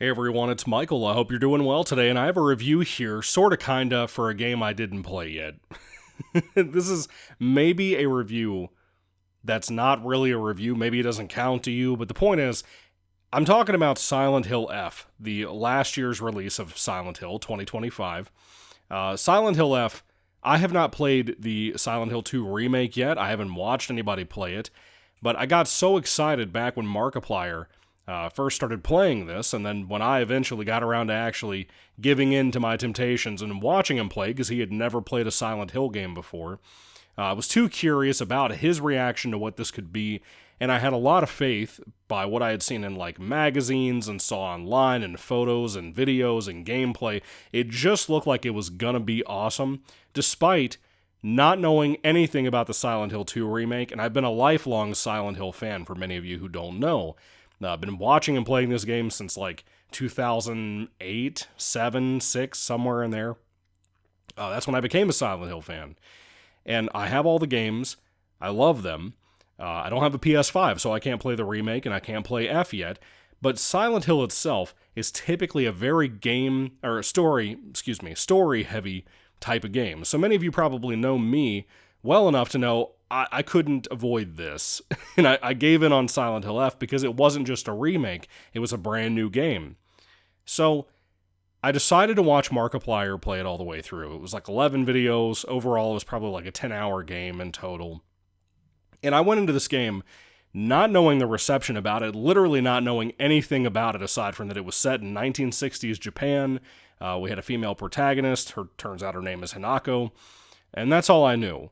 Hey everyone, it's Michael. I hope you're doing well today, and I have a review here, sorta kinda, for a game I didn't play yet. This is maybe a review that's not really a review, maybe it doesn't count to you, but the point is, I'm talking about Silent Hill F, the last year's release of Silent Hill 2025. Silent Hill F, I have not played the Silent Hill 2 remake yet, I haven't watched anybody play it, but I got so excited back when Markiplier first started playing this, and then when I eventually got around to actually giving in to my temptations and watching him play, because he had never played a Silent Hill game before, I was too curious about his reaction to what this could be, and I had a lot of faith by what I had seen in like magazines and saw online and photos and videos and gameplay. It just looked like it was gonna be awesome, despite not knowing anything about the Silent Hill 2 remake, and I've been a lifelong Silent Hill fan for many of you who don't know. I've been watching and playing this game since like 2008, 7, 6, somewhere in there. That's when I became a Silent Hill fan. And I have all the games. I love them. I don't have a PS5, so I can't play the remake and I can't play F yet. But Silent Hill itself is typically a very story heavy type of game. So many of you probably know me well enough to know I couldn't avoid this. And I gave in on Silent Hill F because it wasn't just a remake, it was a brand new game. So I decided to watch Markiplier play it all the way through. It was like 11 videos. Overall, it was probably like a 10-hour game in total. And I went into this game not knowing the reception about it, literally not knowing anything about it aside from that it was set in 1960s Japan. We had a female protagonist. Turns out her name is Hanako. And that's all I knew.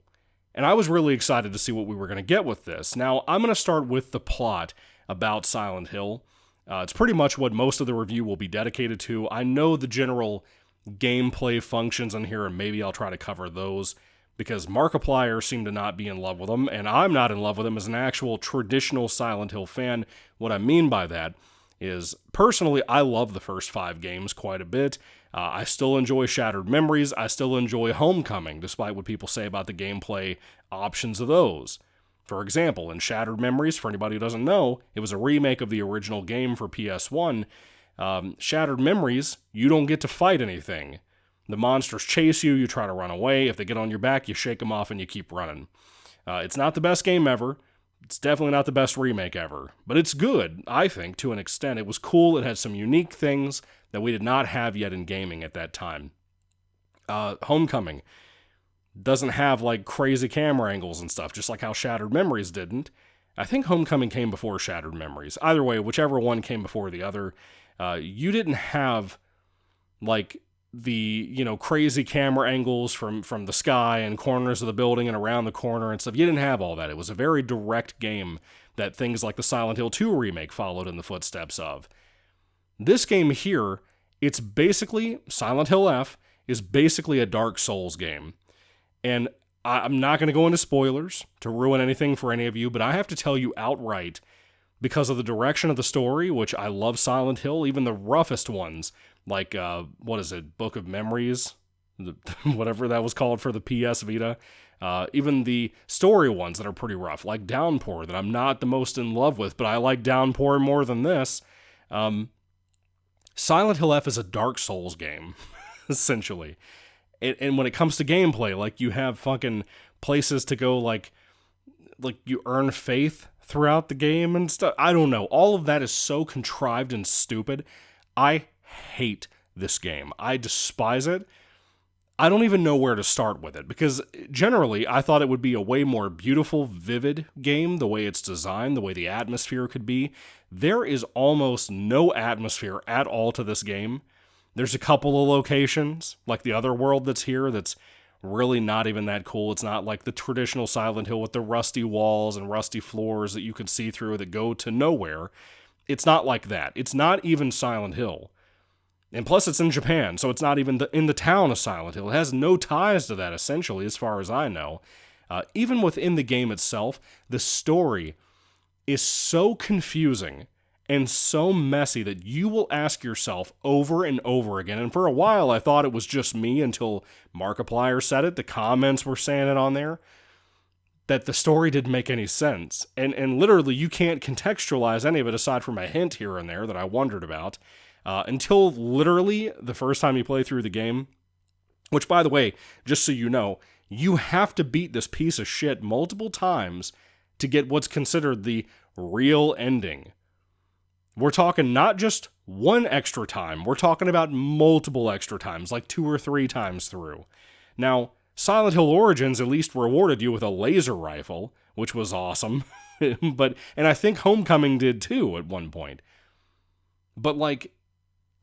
And I was really excited to see what we were going to get with this. Now, I'm going to start with the plot about Silent Hill. It's pretty much what most of the review will be dedicated to. I know the general gameplay functions in here, and maybe I'll try to cover those, because Markiplier seemed to not be in love with them, and I'm not in love with them as an actual traditional Silent Hill fan. What I mean by that is, personally, I love the first 5 games quite a bit. I still enjoy Shattered Memories. I still enjoy Homecoming, despite what people say about the gameplay options of those. For example, in Shattered Memories, for anybody who doesn't know, it was a remake of the original game for PS1. Shattered Memories, you don't get to fight anything. The monsters chase you, you try to run away. If they get on your back, you shake them off and you keep running. It's not the best game ever. It's definitely not the best remake ever, but it's good, I think, to an extent. It was cool. It had some unique things that we did not have yet in gaming at that time. Homecoming doesn't have like crazy camera angles and stuff, just like how Shattered Memories didn't. I think Homecoming came before Shattered Memories. Either way, whichever one came before the other, you didn't have like the, crazy camera angles from the sky and corners of the building and around the corner and stuff. You didn't have all that. It was a very direct game that things like the Silent Hill 2 remake followed in the footsteps of. This game here, it's basically, Silent Hill F is basically a Dark Souls game. And I'm not going to go into spoilers to ruin anything for any of you, but I have to tell you outright, because of the direction of the story, which I love Silent Hill, even the roughest ones, like, Book of Memories, whatever that was called for the PS Vita, even the story ones that are pretty rough, like Downpour, that I'm not the most in love with, but I like Downpour more than this. Silent Hill F is a Dark Souls game, essentially. And when it comes to gameplay, like, you have fucking places to go, like you earn faith throughout the game and stuff. I don't know. All of that is so contrived and stupid. I hate this game. I despise it. I don't even know where to start with it, because generally I thought it would be a way more beautiful, vivid game, the way it's designed, the way the atmosphere could be. There is almost no atmosphere at all to this game. There's a couple of locations, like the other world that's here, that's really not even that cool. It's not like the traditional Silent Hill with the rusty walls and rusty floors that you can see through that go to nowhere. It's not like that. It's not even Silent Hill. And plus, it's in Japan, so it's not even in the town of Silent Hill. It has no ties to that, essentially, as far as I know. Even within the game itself, the story is so confusing and so messy that you will ask yourself over and over again. And for a while, I thought it was just me until Markiplier said it. The comments were saying it on there, that the story didn't make any sense. And literally, you can't contextualize any of it aside from a hint here and there that I wondered about. until literally the first time you play through the game, which, by the way, just so you know, you have to beat this piece of shit multiple times to get what's considered the real ending. We're talking not just one extra time, we're talking about multiple extra times, like 2 or 3 times through. Now, Silent Hill Origins at least rewarded you with a laser rifle, which was awesome. And I think Homecoming did too at one point. But like,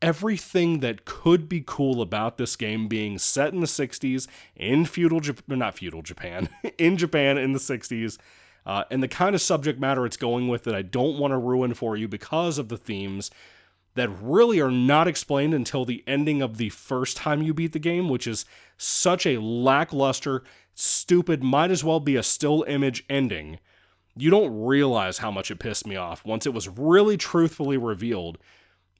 everything that could be cool about this game being set in the 60s, in Japan, in Japan in the 60s, and the kind of subject matter it's going with that I don't want to ruin for you because of the themes that really are not explained until the ending of the first time you beat the game, which is such a lackluster, stupid, might as well be a still image ending. You don't realize how much it pissed me off once it was really truthfully revealed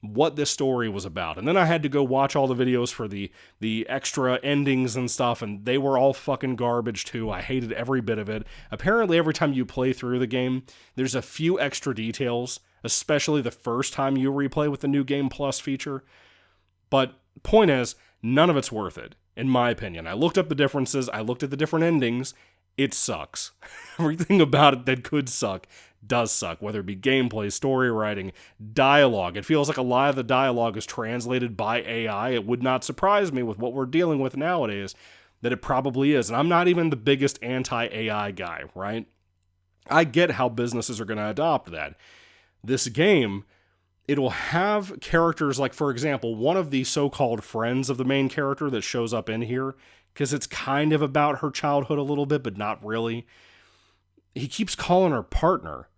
what this story was about. And then I had to go watch all the videos for the extra endings and stuff, and they were all fucking garbage too. I hated every bit of it. Apparently every time you play through the game, there's a few extra details, especially the first time you replay with the New Game Plus feature. But point is, none of it's worth it, in my opinion. I looked up the differences, I looked at the different endings. It sucks. Everything about it that could suck does suck, whether it be gameplay, story writing, dialogue. It feels like a lot of the dialogue is translated by AI. It would not surprise me with what we're dealing with nowadays that it probably is. And I'm not even the biggest anti-AI guy, right? I get how businesses are going to adopt that. This game, it'll have characters like, for example, one of the so-called friends of the main character that shows up in here, because it's kind of about her childhood a little bit, but not really. He keeps calling her partner.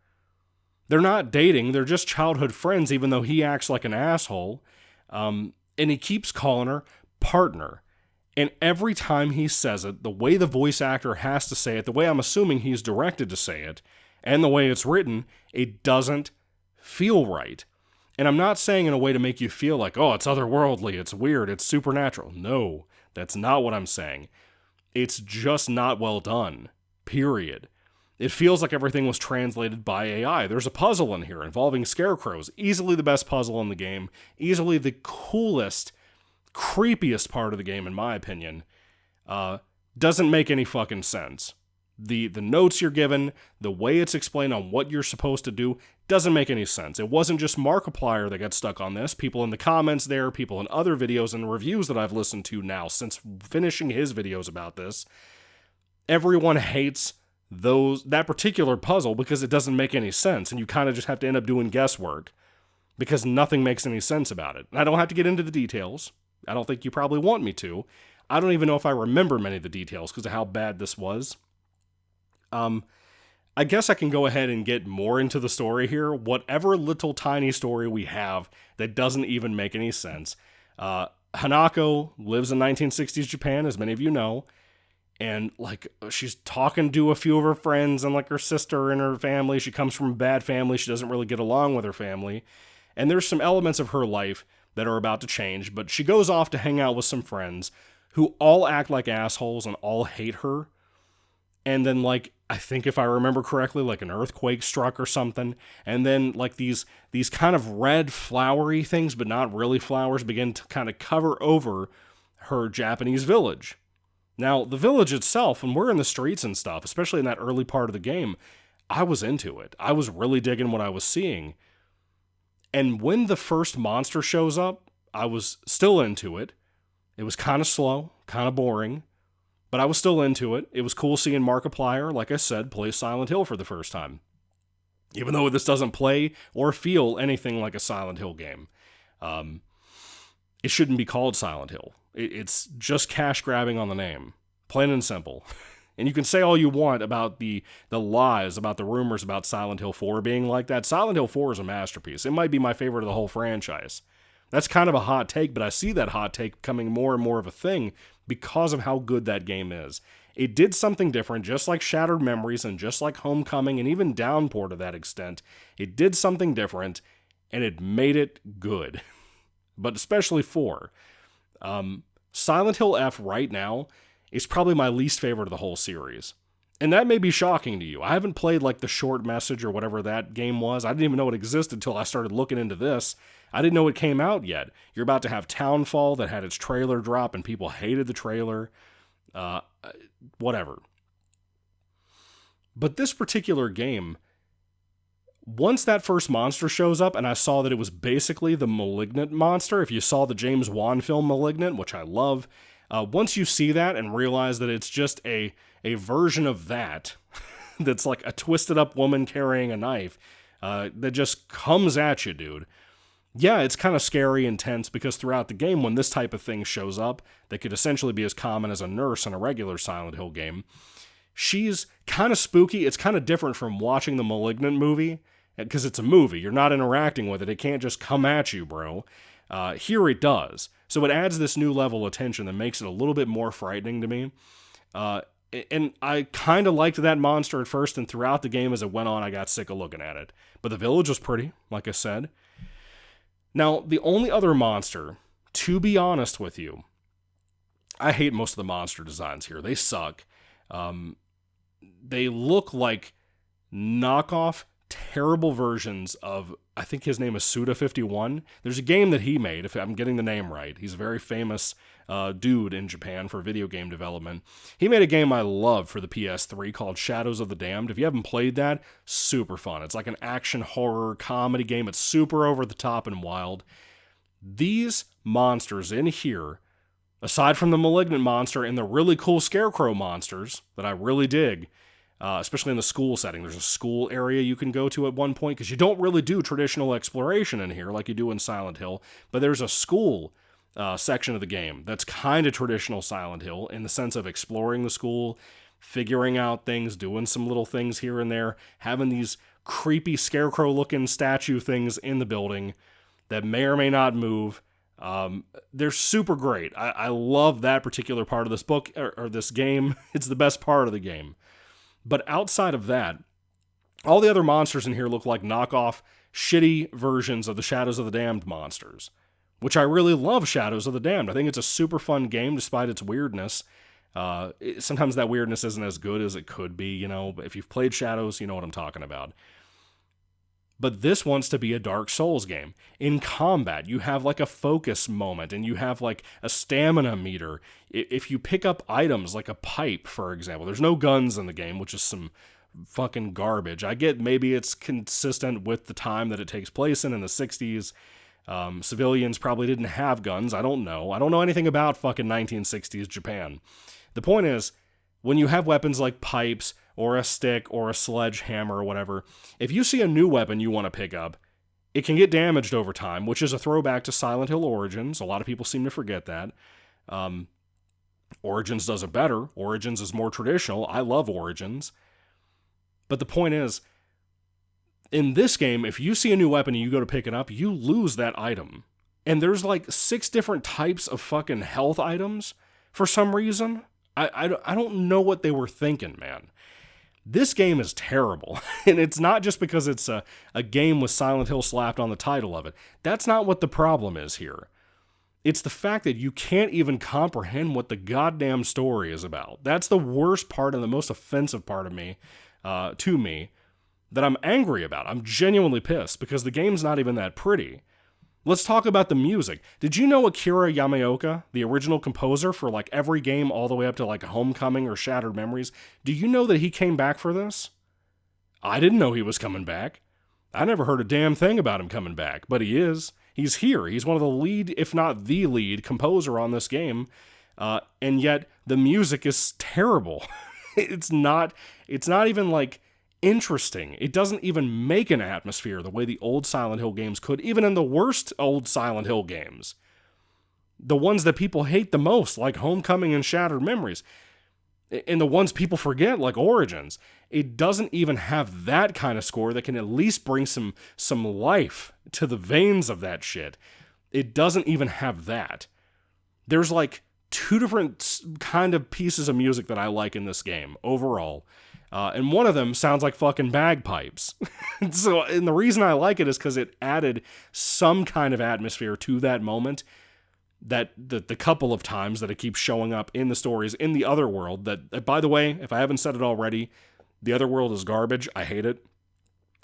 They're not dating, they're just childhood friends, even though he acts like an asshole. And he keeps calling her partner. And every time he says it, the way the voice actor has to say it, the way I'm assuming he's directed to say it, and the way it's written, it doesn't feel right. And I'm not saying in a way to make you feel like, oh, it's otherworldly, it's weird, it's supernatural. No, that's not what I'm saying. It's just not well done. Period. It feels like everything was translated by AI. There's a puzzle in here involving scarecrows. Easily the best puzzle in the game. Easily the coolest, creepiest part of the game, in my opinion. Doesn't make any fucking sense. The notes you're given, the way it's explained on what you're supposed to do, doesn't make any sense. It wasn't just Markiplier that got stuck on this. People in the comments there, people in other videos and reviews that I've listened to now since finishing his videos about this. Everyone hates that particular puzzle because it doesn't make any sense, and you kind of just have to end up doing guesswork because nothing makes any sense about it. And I don't have to get into the details. I don't think you probably want me to. I don't even know if I remember many of the details because of how bad this was. I guess I can go ahead and get more into the story here. Whatever little tiny story we have that doesn't even make any sense. Hanako lives in 1960s Japan, as many of you know. And, like, she's talking to a few of her friends and, like, her sister and her family. She comes from a bad family. She doesn't really get along with her family. And there's some elements of her life that are about to change. But she goes off to hang out with some friends who all act like assholes and all hate her. And then, like, I think if I remember correctly, like, an earthquake struck or something. And then, like, these kind of red flowery things, but not really flowers, begin to kind of cover over her Japanese village. Now, the village itself, when we're in the streets and stuff, especially in that early part of the game, I was into it. I was really digging what I was seeing. And when the first monster shows up, I was still into it. It was kind of slow, kind of boring, but I was still into it. It was cool seeing Markiplier, like I said, play Silent Hill for the first time. Even though this doesn't play or feel anything like a Silent Hill game. It shouldn't be called Silent Hill. It's just cash grabbing on the name. Plain and simple. And you can say all you want about the lies, about the rumors about Silent Hill 4 being like that. Silent Hill 4 is a masterpiece. It might be my favorite of the whole franchise. That's kind of a hot take, but I see that hot take becoming more and more of a thing because of how good that game is. It did something different, just like Shattered Memories and just like Homecoming and even Downpour to that extent. It did something different, and it made it good. But especially 4. Silent Hill F right now is probably my least favorite of the whole series. And that may be shocking to you. I haven't played like the Short Message or whatever that game was. I didn't even know it existed until I started looking into this. I didn't know it came out yet. You're about to have Townfall that had its trailer drop and people hated the trailer. Whatever. But this particular game, once that first monster shows up and I saw that it was basically the Malignant monster, if you saw the James Wan film Malignant, which I love, once you see that and realize that it's just a version of that, that's like a twisted up woman carrying a knife, that just comes at you, dude. Yeah, it's kind of scary and tense because throughout the game, when this type of thing shows up, that could essentially be as common as a nurse in a regular Silent Hill game, she's kind of spooky. It's kind of different from watching the Malignant movie, because it's a movie. You're not interacting with it. It can't just come at you, bro. Here it does. So it adds this new level of tension that makes it a little bit more frightening to me. And I kind of liked that monster at first, and throughout the game as it went on, I got sick of looking at it. But the village was pretty, like I said. Now, the only other monster, to be honest with you, I hate most of the monster designs here. They suck. They look like knockoff, terrible versions of, I think his name is Suda51. There's a game that he made, if I'm getting the name right. He's a very famous dude in Japan for video game development. He made a game I love for the PS3 called Shadows of the Damned. If you haven't played that, super fun. It's like an action horror comedy game. It's super over the top and wild. These monsters in here, aside from the Malignant monster and the really cool Scarecrow monsters that I really dig, especially in the school setting. There's a school area you can go to at one point, because you don't really do traditional exploration in here like you do in Silent Hill, but there's a school section of the game that's kind of traditional Silent Hill in the sense of exploring the school, figuring out things, doing some little things here and there, having these creepy scarecrow-looking statue things in the building that may or may not move. They're super great. I love that particular part of this book, or this game. It's the best part of the game. But outside of that, all the other monsters in here look like knockoff, shitty versions of the Shadows of the Damned monsters, which I really love. Shadows of the Damned. I think it's a super fun game despite its weirdness. Sometimes that weirdness isn't as good as it could be, but if you've played Shadows, you know what I'm talking about. But this wants to be a Dark Souls game. In combat, you have like a focus moment, and you have like a stamina meter. If you pick up items like a pipe, for example, there's no guns in the game, which is some fucking garbage. I get maybe it's consistent with the time that it takes place in the 60s. Civilians probably didn't have guns. I don't know. I don't know anything about fucking 1960s Japan. The point is, when you have weapons like pipes, or a stick, or a sledgehammer, or whatever, if you see a new weapon you want to pick up, it can get damaged over time, which is a throwback to Silent Hill Origins. A lot of people seem to forget that. Origins does it better. Origins is more traditional. I love Origins. But the point is, in this game, if you see a new weapon and you go to pick it up, you lose that item. And there's like 6 different types of fucking health items for some reason. I don't know what they were thinking, man. This game is terrible, and it's not just because it's a game with Silent Hill slapped on the title of it. That's not what the problem is here. It's the fact that you can't even comprehend what the goddamn story is about. That's the worst part and the most offensive part of me, to me, that I'm angry about. I'm genuinely pissed, because the game's not even that pretty. Let's talk about the music. Did you know Akira Yamaoka, the original composer for like every game all the way up to like Homecoming or Shattered Memories, do you know that he came back for this? I didn't know he was coming back. I never heard a damn thing about him coming back, but he is. He's here. He's one of the lead, if not the lead, composer on this game, and yet the music is terrible. It's not even like interesting. It doesn't even make an atmosphere the way the old Silent Hill games could, even in the worst old Silent Hill games. The ones that people hate the most, like Homecoming and Shattered Memories. And the ones people forget, like Origins. It doesn't even have that kind of score that can at least bring some life to the veins of that shit. It doesn't even have that. There's like 2 different kind of pieces of music that I like in this game, overall. And one of them sounds like fucking bagpipes. And the reason I like it is because it added some kind of atmosphere to that moment that the couple of times that it keeps showing up in the stories in the other world, that by the way, if I haven't said it already, the other world is garbage. I hate it.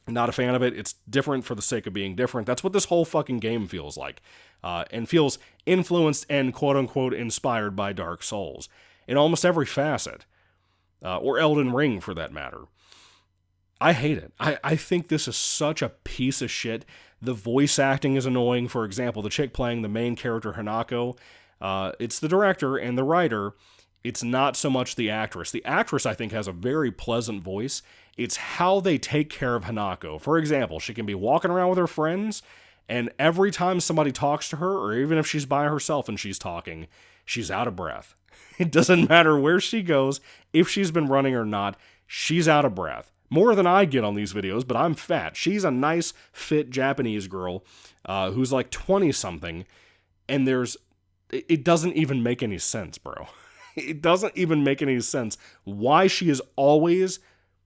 Not a fan of it. It's different for the sake of being different. That's what this whole fucking game feels like. And feels influenced and quote-unquote inspired by Dark Souls in almost every facet. Or Elden Ring, for that matter. I hate it. I think this is such a piece of shit. The voice acting is annoying. For example, the chick playing the main character, Hanako, it's the director and the writer. It's not so much the actress. The actress, I think, has a very pleasant voice. It's how they take care of Hanako. For example, she can be walking around with her friends, and every time somebody talks to her, or even if she's by herself and she's talking, she's out of breath. It doesn't matter where she goes, if she's been running or not, she's out of breath. More than I get on these videos, but I'm fat. She's a nice, fit Japanese girl who's like 20-something, and it doesn't even make any sense, bro. It doesn't even make any sense why she is always,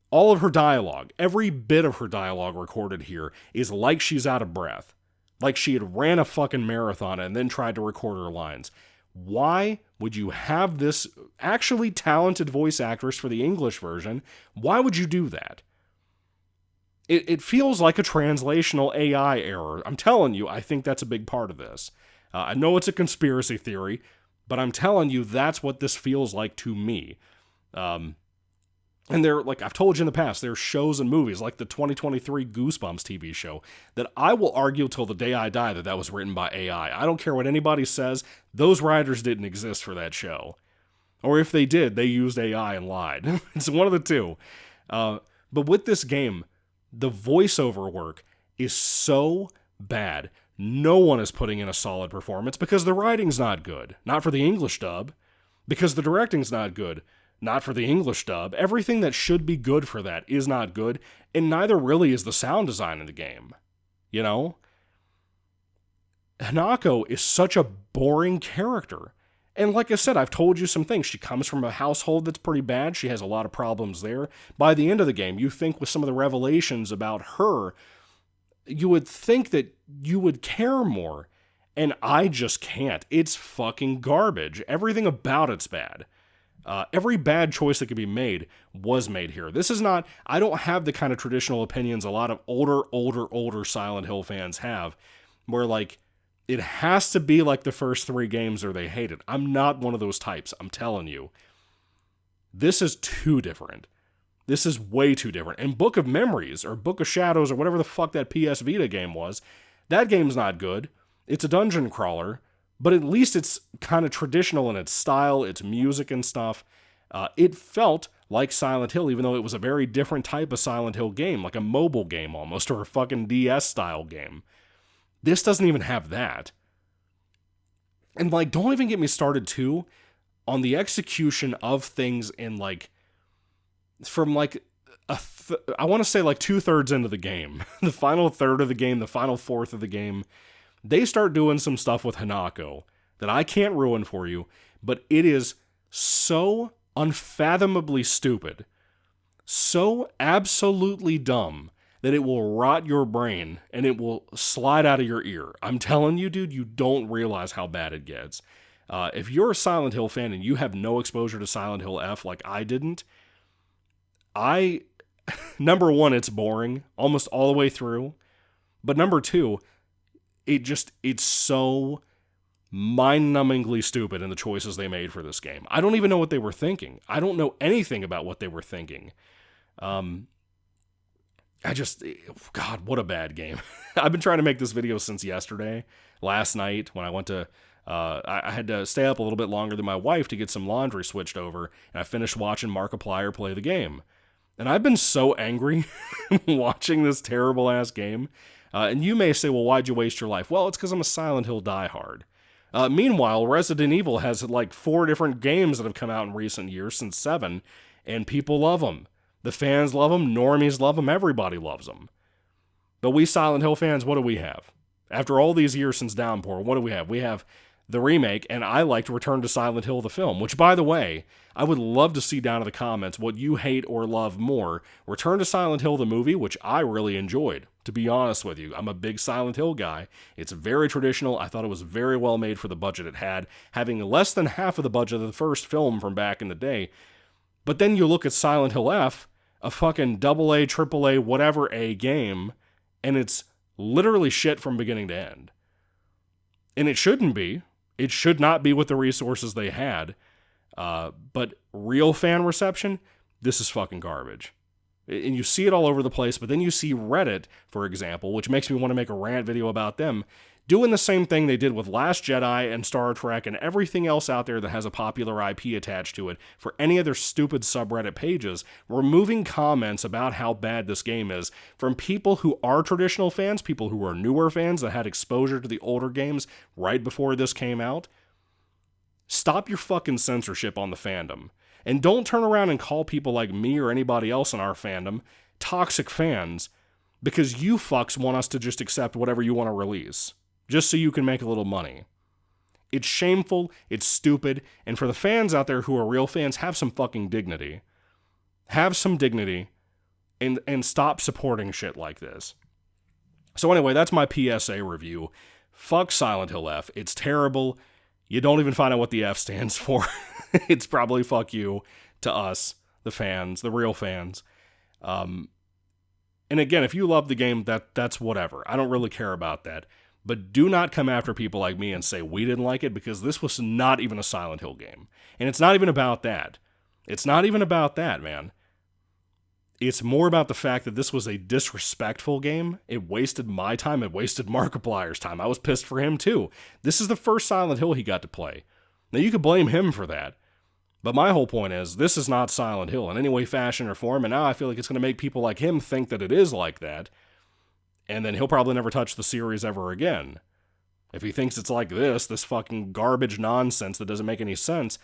all of her dialogue, every bit of her dialogue recorded here is like she's out of breath. Like she had ran a fucking marathon and then tried to record her lines. Why would you have this actually talented voice actress for the English version? Why would you do that? It feels like a translational AI error. I'm telling you, I think that's a big part of this. I know it's a conspiracy theory, but I'm telling you, that's what this feels like to me. And there, like I've told you in the past, there's shows and movies like the 2023 Goosebumps TV show that I will argue till the day I die that was written by AI. I don't care what anybody says. Those writers didn't exist for that show. Or if they did, they used AI and lied. It's one of the two. But with this game, the voiceover work is so bad. No one is putting in a solid performance because the writing's not good. Not for the English dub. Because the directing's not good. Not for the English dub. Everything that should be good for that is not good, and neither really is the sound design in the game. You know? Hanako is such a boring character. And like I said, I've told you some things. She comes from a household that's pretty bad. She has a lot of problems there. By the end of the game, you think with some of the revelations about her, you would think that you would care more. And I just can't. It's fucking garbage. Everything about it's bad. Every bad choice that could be made was made here. This is not, I don't have the kind of traditional opinions a lot of older Silent Hill fans have, where like, it has to be like the first 3 games or they hate it. I'm not one of those types, I'm telling you. This is too different. This is way too different. And Book of Memories, or Book of Shadows, or whatever the fuck that PS Vita game was, that game's not good. It's a dungeon crawler, but at least it's kind of traditional in its style, its music and stuff. It felt like Silent Hill, even though it was a very different type of Silent Hill game, like a mobile game almost, or a fucking DS-style game. This doesn't even have that. And, like, don't even get me started, too, on the execution of things in, like, from, like, I want to say, like, 2/3 into the game. The final third of the game, the final fourth of the game, they start doing some stuff with Hanako that I can't ruin for you, but it is so unfathomably stupid, so absolutely dumb, that it will rot your brain and it will slide out of your ear. I'm telling you, dude, you don't realize how bad it gets. If you're a Silent Hill fan and you have no exposure to Silent Hill F like I didn't, number one, it's boring almost all the way through. But number two, it's so mind-numbingly stupid in the choices they made for this game. I don't even know what they were thinking. I don't know anything about what they were thinking. God, what a bad game. I've been trying to make this video since yesterday, last night, when I went to, I had to stay up a little bit longer than my wife to get some laundry switched over, and I finished watching Markiplier play the game. And I've been so angry watching this terrible-ass game. And you may say, well, why'd you waste your life? Well, it's because I'm a Silent Hill diehard. Meanwhile, Resident Evil has like 4 different games that have come out in recent years, since 7, and people love them. The fans love them, normies love them, everybody loves them. But we Silent Hill fans, what do we have? After all these years since Downpour, what do we have? We have the remake, and I liked Return to Silent Hill, the film, which, by the way, I would love to see down in the comments what you hate or love more. Return to Silent Hill, the movie, which I really enjoyed, to be honest with you. I'm a big Silent Hill guy. It's very traditional. I thought it was very well made for the budget it had, having less than half of the budget of the first film from back in the day. But then you look at Silent Hill F, a fucking AA, AAA, whatever A game, and it's literally shit from beginning to end. And it shouldn't be. It should not be with the resources they had. But real fan reception, this is fucking garbage. And you see it all over the place, but then you see Reddit, for example, which makes me want to make a rant video about them, doing the same thing they did with Last Jedi and Star Trek and everything else out there that has a popular IP attached to it for any of their stupid subreddit pages, removing comments about how bad this game is from people who are traditional fans, people who are newer fans that had exposure to the older games right before this came out. Stop your fucking censorship on the fandom. And don't turn around and call people like me or anybody else in our fandom toxic fans because you fucks want us to just accept whatever you want to release, just so you can make a little money. It's shameful, it's stupid, and for the fans out there who are real fans, have some fucking dignity. Have some dignity and stop supporting shit like this. So anyway, that's my PSA review. Fuck Silent Hill F. It's terrible. You don't even find out what the F stands for. It's probably fuck you to us, the fans, the real fans. And again, if you love the game, that's whatever. I don't really care about that. But do not come after people like me and say we didn't like it, because this was not even a Silent Hill game. And it's not even about that. It's not even about that, man. It's more about the fact that this was a disrespectful game. It wasted my time. It wasted Markiplier's time. I was pissed for him too. This is the first Silent Hill he got to play. Now you could blame him for that. But my whole point is, this is not Silent Hill in any way, fashion, or form. And now I feel like it's going to make people like him think that it is like that. And then he'll probably never touch the series ever again. If he thinks it's like this fucking garbage nonsense that doesn't make any sense,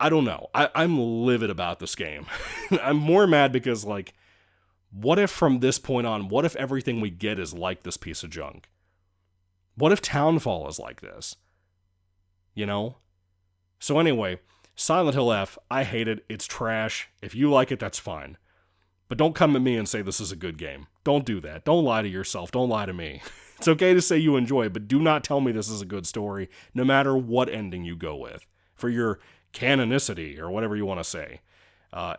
I don't know. I'm livid about this game. I'm more mad because, like, what if from this point on, what if everything we get is like this piece of junk? What if Townfall is like this? You know? So anyway, Silent Hill F, I hate it. It's trash. If you like it, that's fine. But don't come at me and say this is a good game. Don't do that. Don't lie to yourself. Don't lie to me. It's okay to say you enjoy it, but do not tell me this is a good story, no matter what ending you go with, for your canonicity or whatever you want to say.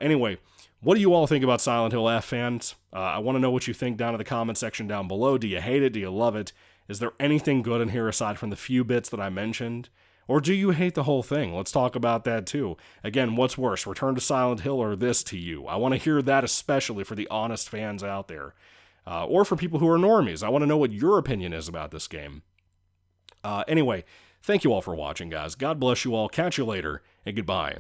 Anyway, what do you all think about Silent Hill F, fans? I want to know what you think down in the comment section down below. Do you hate it? Do you love it? Is there anything good in here aside from the few bits that I mentioned? Or do you hate the whole thing? Let's talk about that too. Again, what's worse, Return to Silent Hill or this to you? I want to hear that, especially for the honest fans out there. Or for people who are normies. I want to know what your opinion is about this game. Anyway, thank you all for watching, guys. God bless you all. Catch you later, and goodbye.